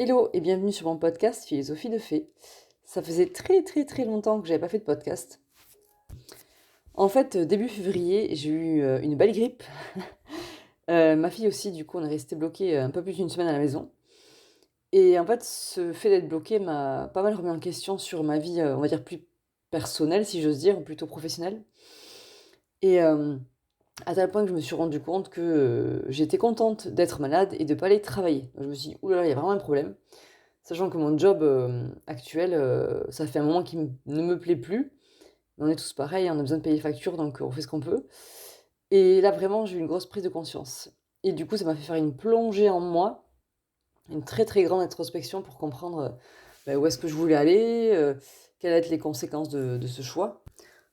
Hello et bienvenue sur mon podcast Philosophie de Fée. Ça faisait très très très longtemps que j'avais pas fait de podcast. En fait, début février, j'ai eu une belle grippe. Ma fille aussi, du coup, on est resté bloqué un peu plus d'une semaine à la maison. Et en fait, ce fait d'être bloqué m'a pas mal remis en question sur ma vie, on va dire plus personnelle, si j'ose dire, ou plutôt professionnelle. Et à tel point que je me suis rendu compte que j'étais contente d'être malade et de pas aller travailler. Donc, je me suis dit, ouh là là, il y a vraiment un problème. Sachant que mon job actuel, ça fait un moment qu'il ne me plaît plus. On est tous pareils, on a besoin de payer les factures, donc on fait ce qu'on peut. Et là, vraiment, j'ai eu une grosse prise de conscience. Et du coup, ça m'a fait faire une plongée en moi, une très très grande introspection pour comprendre où est-ce que je voulais aller, quelles allaient être les conséquences de ce choix,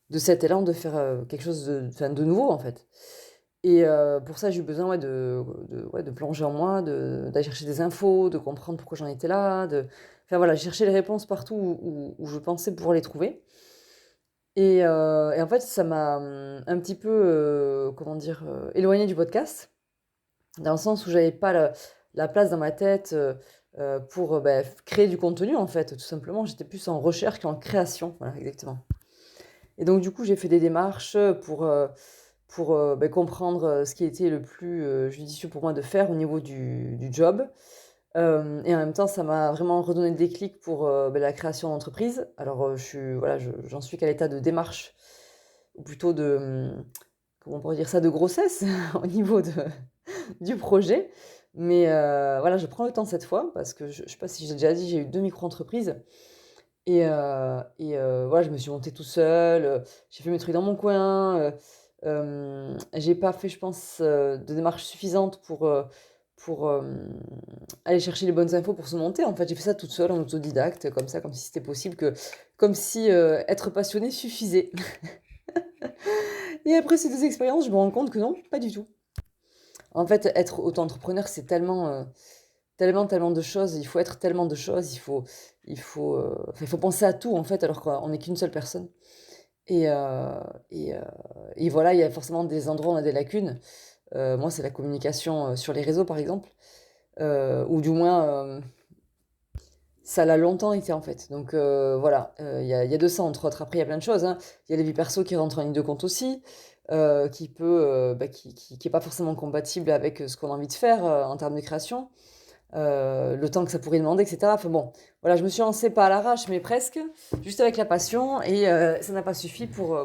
de cet élan de faire quelque chose de nouveau en fait. Et pour ça, j'ai eu besoin de plonger en moi, d'aller chercher des infos, de comprendre pourquoi j'en étais là, enfin voilà, chercher les réponses partout où je pensais pouvoir les trouver. Et en fait, ça m'a un petit peu, comment dire, éloignée du podcast, dans le sens où j'avais pas la place dans ma tête pour créer du contenu, en fait, tout simplement. J'étais plus en recherche qu'en création, voilà, exactement. Et donc, du coup, j'ai fait des démarches pour comprendre ce qui était le plus judicieux pour moi de faire au niveau du job. Et en même temps, ça m'a vraiment redonné le déclic pour la création d'entreprise. Alors, j'en suis qu'à l'état de démarche, ou plutôt comment on pourrait dire ça, de grossesse au niveau du projet. Mais voilà, je prends le temps cette fois parce que je ne sais pas si j'ai déjà dit, j'ai eu 2 micro-entreprises. Et voilà, je me suis montée tout seul, j'ai fait mes trucs dans mon coin, j'ai pas fait, je pense, de démarche suffisante pour aller chercher les bonnes infos pour se monter. En fait, j'ai fait ça toute seule en autodidacte, comme ça, comme si c'était possible, comme si être passionnée suffisait. Et après ces 2 expériences, je me rends compte que non, pas du tout. En fait, être auto-entrepreneur, c'est tellement, tellement de choses, il faut être tellement de choses, enfin, il faut penser à tout, en fait, alors qu'on n'est qu'une seule personne. Et, et, heu, et voilà, il y a forcément des endroits où on a des lacunes. Moi, c'est la communication, sur les réseaux, par exemple, ou du moins, ça l'a longtemps été, en fait. Donc voilà, il y a de ça, entre autres. Après, il y a plein de choses, hein. Il y a les vies perso qui rentrent en ligne de compte aussi, qui peut, qui est pas forcément compatible avec, ce qu'on a envie de faire, en termes de création. Le temps que ça pourrait demander et cetera. Enfin bon, voilà, je me suis lancée pas à l'arrache, mais presque, juste avec la passion et ça n'a pas suffi pour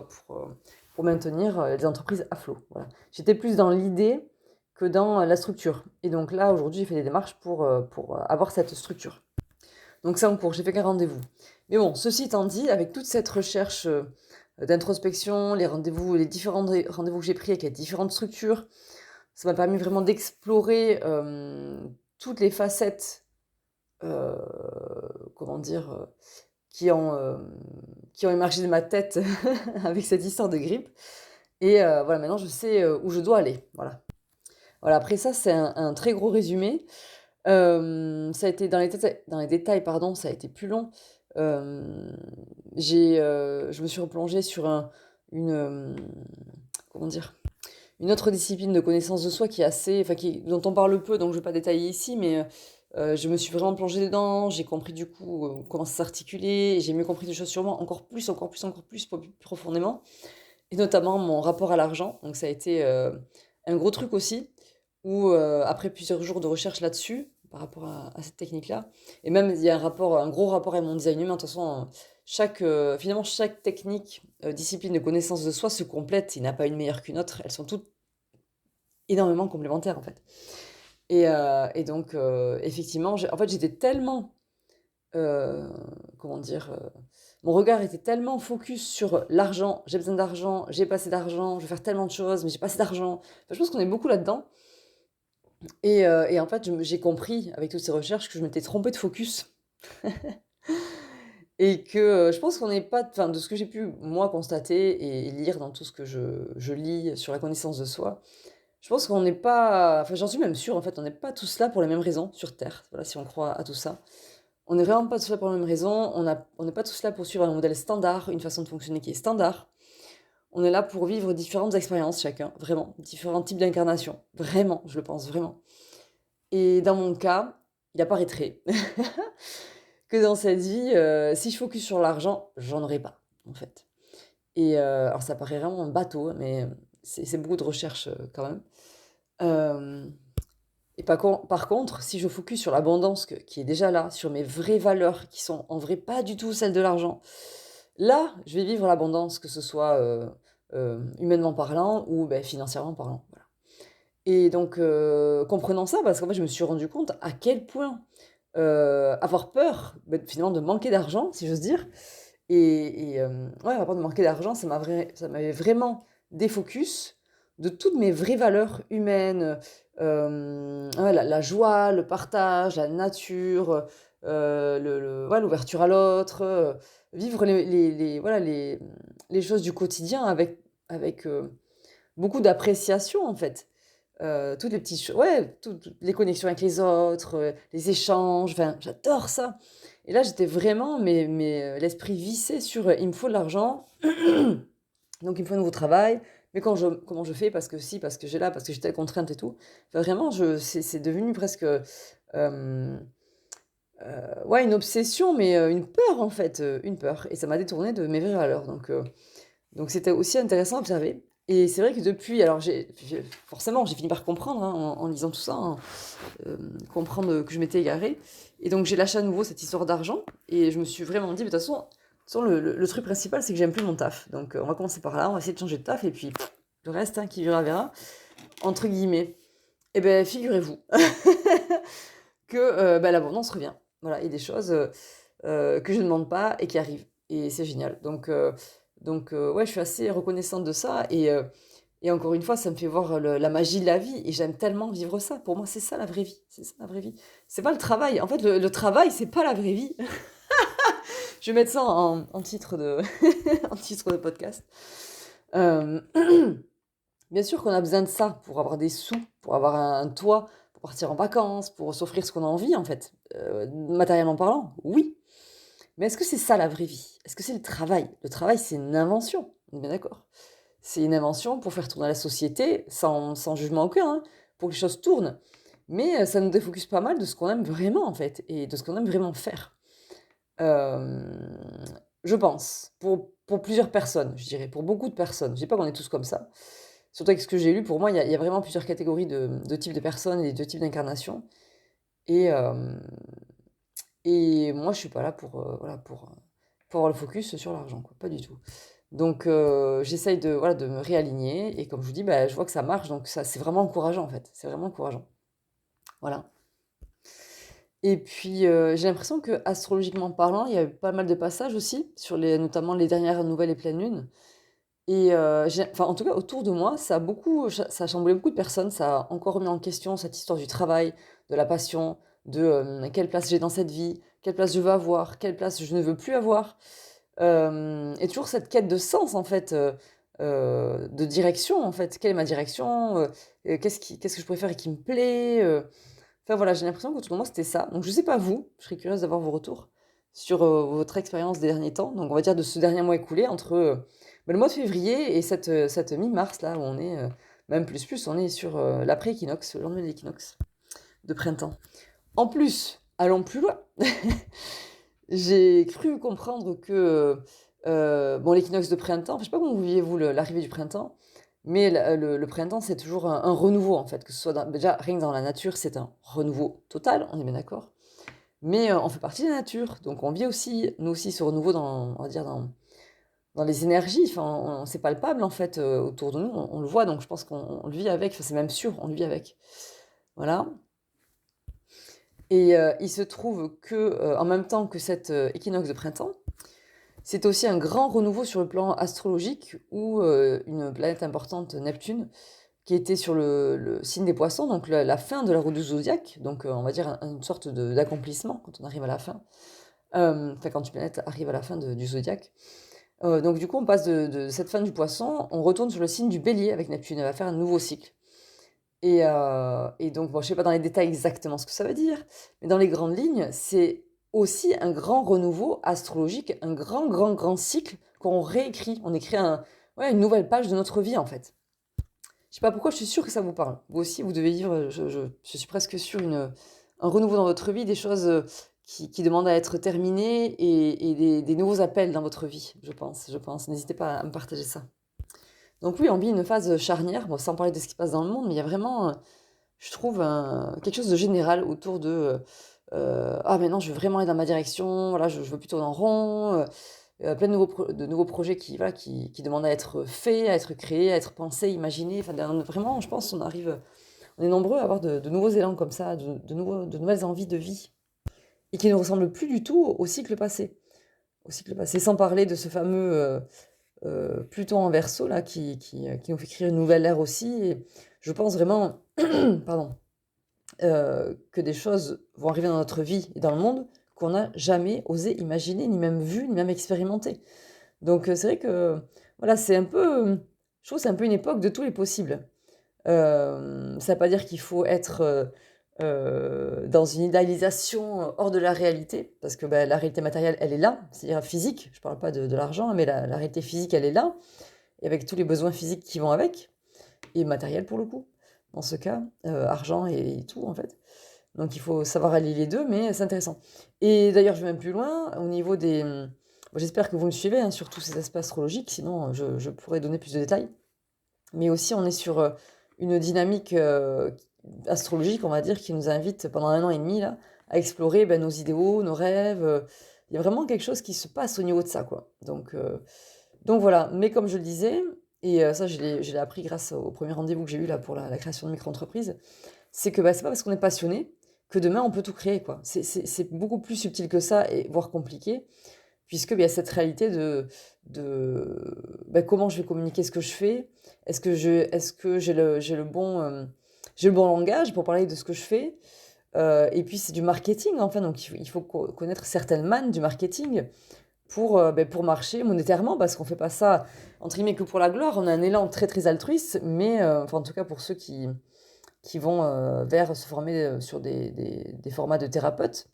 maintenir, les entreprises à flot, voilà. J'étais plus dans l'idée que dans, la structure et donc là, aujourd'hui, j'ai fait des démarches pour avoir cette structure. Donc c'est en cours, j'ai fait qu'un rendez-vous. Mais bon, ceci étant dit, avec toute cette recherche, d'introspection, les différents rendez-vous que j'ai pris avec les différentes structures, ça m'a permis vraiment d'explorer, toutes les facettes, heu, comment dire? Qui ont émergé de ma tête avec cette histoire de grippe et voilà, maintenant je sais, où je dois aller, voilà. Voilà, après ça, c'est un très gros résumé. Ça a été dans les détails, pardon, ça a été plus long. Hem, je me suis replongée sur une, comment dire? Une autre discipline de connaissance de soi qui est assez enfin qui dont on parle peu, donc je vais pas détailler ici, mais je me suis vraiment plongée dedans. J'ai compris du coup, comment ça s'articulait, j'ai mieux compris des choses sur moi, encore plus, encore plus, encore plus, plus profondément et notamment mon rapport à l'argent. Donc ça a été, un gros truc aussi où, après plusieurs jours de recherche là-dessus, par rapport à cette technique-là et même il y a un gros rapport avec mon design humain. De toute façon, finalement chaque technique, discipline de connaissance de soi se complète. Il n'y en a pas une meilleure qu'une autre. Elles sont toutes énormément complémentaires, en fait. Et donc, effectivement, en fait, j'étais tellement, heu, comment dire? Mon regard était tellement focus sur l'argent. J'ai besoin d'argent, j'ai pas assez d'argent, je veux faire tellement de choses, mais j'ai pas assez d'argent. Enfin, je pense qu'on est beaucoup là-dedans et en fait, j'ai compris avec toutes ces recherches que je m'étais trompée de focus et que, je pense qu'on n'est pas enfin, de ce que j'ai pu, moi, constater et lire dans tout ce que je lis sur la connaissance de soi, je pense qu'on n'est pas enfin, j'en suis même sûre, en fait, on n'est pas tous là pour les mêmes raisons sur terre. Voilà, si on croit à tout ça. On n'est vraiment pas tous là pour les mêmes raisons. On n'est pas tous là pour suivre un modèle standard, une façon de fonctionner qui est standard. On est là pour vivre différentes expériences chacun, vraiment, différents types d'incarnations. Vraiment, je le pense vraiment. Et dans mon cas, il apparaîtrait que dans cette vie, si je focus sur l'argent, j'en aurai pas, en fait. Et alors ça paraît vraiment bateau, hein, mais c'est beaucoup de recherche, quand même. Hem et par contre, si je focus sur l'abondance qui est déjà là, sur mes vraies valeurs qui sont en vrai pas du tout celles de l'argent, là, je vais vivre l'abondance, que ce soit, humainement parlant ou, financièrement parlant, voilà. Et donc comprenant ça, parce qu'en fait, je me suis rendu compte à quel point, avoir peur, finalement de manquer d'argent, si j'ose dire ouais, avoir peur de manquer d'argent, ça m'avait vraiment défocus de toutes mes vraies valeurs humaines, ouais, la joie, le partage, la nature, ouais, l'ouverture à l'autre, vivre voilà, les choses du quotidien avec, beaucoup d'appréciation, en fait. Toutes les petites choses, ouais, toutes les connexions avec les autres, les échanges, enfin, j'adore ça. Et là, j'étais vraiment l'esprit vissé sur, il me faut de l'argent, donc il me faut un nouveau travail, mais comment je fais? Parce que si, parce que j'ai là, parce que j'ai telle contrainte et tout. Enfin, vraiment, c'est devenu presque, ouais, une obsession, mais une peur, en fait, une peur, et ça m'a détournée de mes vraies valeurs, donc c'était aussi intéressant à observer. Et c'est vrai que depuis, alors forcément, j'ai fini par comprendre, hein, en lisant tout ça, hein, comprendre que je m'étais égarée. Et donc j'ai lâché à nouveau cette histoire d'argent. Et je me suis vraiment dit, mais de toute façon, le truc principal, c'est que j'aime plus mon taf. Donc on va commencer par là, on va essayer de changer de taf. Et puis le reste, hein, qui verra, verra, entre guillemets. Eh bien, figurez-vous que l'abondance revient. Voilà, il y a des choses que je ne demande pas et qui arrivent. Et c'est génial. Donc ouais, je suis assez reconnaissante de ça. Et encore une fois, ça me fait voir la magie de la vie. Et j'aime tellement vivre ça. Pour moi, c'est ça la vraie vie. C'est ça la vraie vie. C'est pas le travail. En fait, le travail, c'est pas la vraie vie. Je vais mettre ça en titre en titre de podcast. Euh, Bien sûr qu'on a besoin de ça pour avoir des sous, pour avoir un toit, pour partir en vacances, pour s'offrir ce qu'on a envie, en fait. Matériellement parlant, oui. Mais est-ce que c'est ça la vraie vie? Est-ce que c'est le travail? Le travail, c'est une invention, on est bien d'accord. C'est une invention pour faire tourner la société, sans jugement aucun, hein, pour que les choses tournent. Mais ça nous défocus pas mal de ce qu'on aime vraiment, en fait, et de ce qu'on aime vraiment faire. Je pense, pour plusieurs personnes, je dirais, pour beaucoup de personnes. Je dis pas qu'on est tous comme ça. Surtout avec ce que j'ai lu, pour moi, il y a vraiment plusieurs catégories de types de personnes et de types d'incarnations. Et, et moi, je suis pas là voilà, pour avoir le focus sur l'argent, quoi, pas du tout. Donc j'essaye voilà, de me réaligner et comme je vous dis, je vois que ça marche, donc ça c'est vraiment encourageant en fait, c'est vraiment encourageant. Voilà. Et puis j'ai l'impression que astrologiquement parlant, il y a eu pas mal de passages aussi sur notamment les dernières nouvelles et pleines lunes. Et enfin en tout cas autour de moi, ça a chamboulé beaucoup de personnes, ça a encore remis en question cette histoire du travail, de la passion, de quelle place j'ai dans cette vie, quelle place je veux avoir, quelle place je ne veux plus avoir. Et toujours cette quête de sens en fait, de direction en fait. Quelle est ma direction? Qu'est-ce que je pourrais faire et qui me plaît? Enfin voilà, j'ai l'impression qu'autour de moi c'était ça. Donc je sais pas vous, je serais curieuse d'avoir vos retours sur, votre expérience des derniers temps. Donc on va dire de ce dernier mois écoulé entre, le mois de février et cette mi-mars là où on est, même plus, on est sur, l'après-équinoxe, le lendemain de l'équinoxe de printemps. En plus, allons plus loin. J'ai cru comprendre que, bon, l'équinoxe de printemps, je sais pas comment vous vivez vous l'arrivée du printemps, mais le printemps, c'est toujours un renouveau, en fait, que ce soit déjà, rien que dans la nature, c'est un renouveau total, on est bien d'accord. Mais on fait partie de la nature, donc on vit aussi, nous aussi, ce renouveau on va dire, dans les énergies, enfin, c'est palpable, en fait, autour de nous, on le voit, donc je pense qu'on le vit avec, enfin, c'est même sûr, on le vit avec. Voilà. Et il se trouve que, en même temps que cet équinoxe de printemps, c'est aussi un grand renouveau sur le plan astrologique où une planète importante, Neptune, qui était sur le signe des poissons, donc la fin de la roue du zodiaque, donc on va dire une sorte d'accomplissement quand on arrive à la fin, enfin quand une planète arrive à la fin du zodiaque. Donc du coup on passe de cette fin du poisson, on retourne sur le signe du bélier avec Neptune, elle va faire un nouveau cycle. Et donc, bon, je ne sais pas dans les détails exactement ce que ça veut dire, mais dans les grandes lignes, c'est aussi un grand renouveau astrologique, un grand cycle qu'on réécrit. On écrit ouais, une nouvelle page de notre vie, en fait. Je sais pas pourquoi, je suis sûre que ça vous parle. Vous aussi, vous devez vivre, je suis presque sûre, un renouveau dans votre vie, des choses qui demandent à être terminées et des nouveaux appels dans votre vie, je pense. N'hésitez pas à me partager ça. Donc oui, on vit une phase charnière, bon, sans parler de ce qui se passe dans le monde, mais il y a vraiment, je trouve, quelque chose de général autour de ah maintenant je veux vraiment aller dans ma direction, voilà, je veux plutôt en rond, plein de nouveaux projets voilà, qui demandent à être faits, à être créés, à être pensés, imaginés. Enfin, vraiment, je pense on est nombreux à avoir de nouveaux élans comme ça, de nouvelles envies de vie, et qui ne ressemblent plus du tout au cycle passé. Au cycle passé, sans parler de ce fameux Pluton en Verseau, là, qui nous fait créer une nouvelle ère aussi. Et je pense vraiment, pardon, que des choses vont arriver dans notre vie et dans le monde qu'on n'a jamais osé imaginer, ni même vu, ni même expérimenté. Donc c'est vrai que voilà, c'est un peu, je trouve que c'est un peu une époque de tous les possibles. Ça ne veut pas dire qu'il faut être dans une idéalisation hors de la réalité, parce que bah, la réalité matérielle, elle est là, c'est-à-dire physique, je ne parle pas de l'argent, hein, mais la réalité physique, elle est là, et avec tous les besoins physiques qui vont avec, et matériel pour le coup, dans ce cas, argent et tout en fait. Donc il faut savoir allier les deux, mais c'est intéressant. Et d'ailleurs, je vais même plus loin, au niveau des... Bon, j'espère que vous me suivez hein, sur tous ces aspects astrologiques, sinon je pourrais donner plus de détails. Mais aussi, on est sur une dynamique astrologique, on va dire, qui nous invite pendant 1 an et demi là, à explorer ben, nos idéaux, nos rêves. Il y a vraiment quelque chose qui se passe au niveau de ça, quoi. Donc voilà, mais comme je le disais, et ça je l'ai appris grâce au premier rendez-vous que j'ai eu là pour la création de micro-entreprise, c'est que bah, c'est pas parce qu'on est passionné que demain on peut tout créer, quoi. C'est beaucoup plus subtil que ça, et voire compliqué, puisque il y a cette réalité bah, comment je vais communiquer ce que je fais. Est-ce que j'ai le bon langage pour parler de ce que je fais. Et puis c'est du marketing, enfin, donc il faut connaître certaines mannes du marketing pour marcher monétairement, parce qu'on fait pas ça, entre guillemets, que pour la gloire. On a un élan très très altruiste, mais enfin, en tout cas pour ceux qui vont vers se former sur des formats de thérapeute,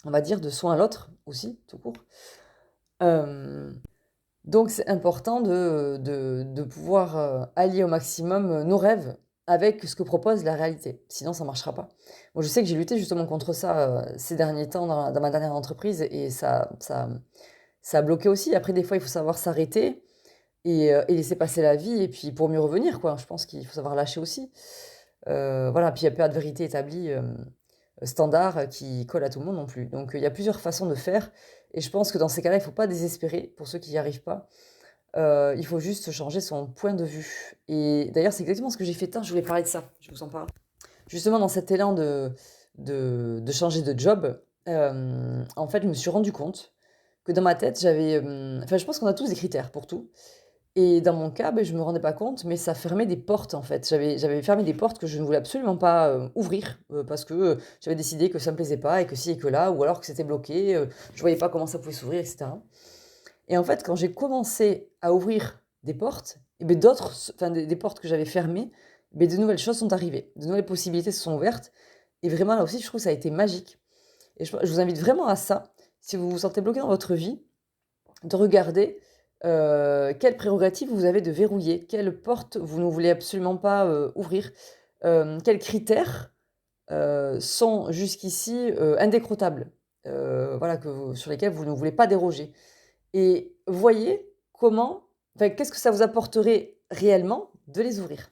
on va dire, de soins à l'autre aussi, tout court. Euh, donc c'est important de pouvoir allier au maximum nos rêves avec ce que propose la réalité. Sinon, ça ne marchera pas. Moi, je sais que j'ai lutté justement contre ça ces derniers temps dans ma dernière entreprise, et ça a bloqué aussi. Après, des fois, il faut savoir s'arrêter et laisser passer la vie, et puis pour mieux revenir, quoi. Je pense qu'il faut savoir lâcher aussi. Voilà, puis il n'y a pas de vérité établie standard qui colle à tout le monde non plus. Donc il y a plusieurs façons de faire, et je pense que dans ces cas-là, il ne faut pas désespérer pour ceux qui n'y arrivent pas. Il faut juste changer son point de vue. Et d'ailleurs, c'est exactement ce que j'ai fait. Tiens, je voulais parler de ça, je vous en parle. Justement, dans cet élan de changer de job, en fait, je me suis rendu compte que dans ma tête, j'avais... Enfin, je pense qu'on a tous des critères pour tout. Et dans mon cas, ben, je me rendais pas compte, mais ça fermait des portes en fait. J'avais fermé des portes que je ne voulais absolument pas ouvrir, parce que j'avais décidé que ça me plaisait pas, et que si et que là, ou alors que c'était bloqué, je voyais pas comment ça pouvait s'ouvrir, etc. Et en fait, quand j'ai commencé à ouvrir des portes, et ben enfin des portes que j'avais fermées, ben de nouvelles choses sont arrivées, de nouvelles possibilités se sont ouvertes. Et vraiment là aussi, je trouve que ça a été magique. Et je vous invite vraiment à ça, si vous vous sentez bloqué dans votre vie, de regarder quelles prérogatives vous avez de verrouiller, quelles portes vous ne voulez absolument pas ouvrir, quels critères sont jusqu'ici indécrottables, voilà, sur lesquels vous ne voulez pas déroger. Et voyez comment, enfin, qu'est-ce que ça vous apporterait réellement de les ouvrir.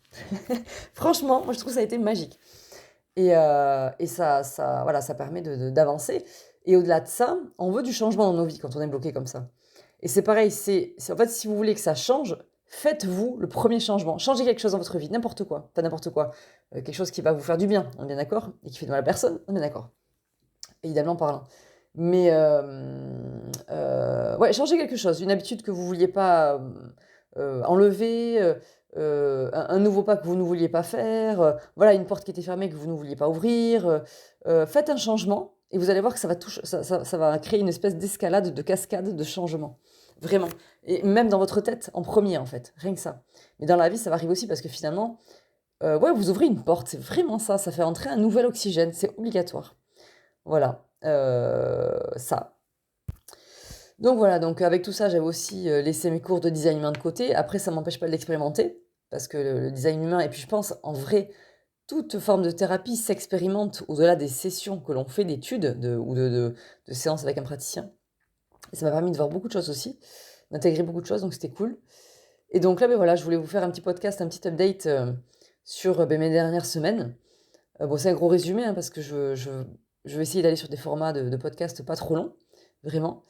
Franchement, moi je trouve que ça a été magique. Et voilà, ça permet d'avancer. Et au-delà de ça, on veut du changement dans nos vies quand on est bloqué comme ça. Et c'est pareil, en fait, si vous voulez que ça change, faites-vous le premier changement. Changez quelque chose dans votre vie, n'importe quoi, pas n'importe quoi. Quelque chose qui va vous faire du bien, on est bien d'accord, et qui fait de mal à personne, on est bien d'accord, évidemment parlant. Mais ouais, changez quelque chose, une habitude que vous vouliez pas enlever, un nouveau pas que vous ne vouliez pas faire, voilà, une porte qui était fermée que vous ne vouliez pas ouvrir. Faites un changement et vous allez voir que ça va créer une espèce d'escalade, de cascade de changement. Vraiment. Et même dans votre tête, en premier, en fait. Rien que ça. Mais dans la vie, ça va arriver aussi parce que finalement, ouais, vous ouvrez une porte. C'est vraiment ça. Ça fait entrer un nouvel oxygène. C'est obligatoire. Voilà. Ça. Donc voilà, donc avec tout ça, j'avais aussi laissé mes cours de design humain de côté. Après, ça m'empêche pas de l'expérimenter, parce que le design humain, et puis je pense, en vrai, toute forme de thérapie s'expérimente au-delà des sessions que l'on fait d'études ou de séances avec un praticien. Et ça m'a permis de voir beaucoup de choses aussi, d'intégrer beaucoup de choses, donc c'était cool. Et donc là, voilà, je voulais vous faire un petit podcast, un petit update sur mes dernières semaines. Bon, c'est un gros résumé, hein, parce que je vais essayer d'aller sur des formats de podcast pas trop longs, vraiment.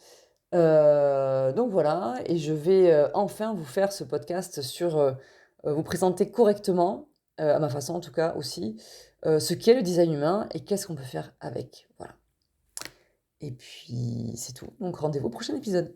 Donc voilà, et je vais enfin vous faire ce podcast sur vous présenter correctement, à ma façon en tout cas aussi, ce qu'est le design humain et qu'est-ce qu'on peut faire avec. Voilà. Et puis c'est tout. Donc rendez-vous au prochain épisode.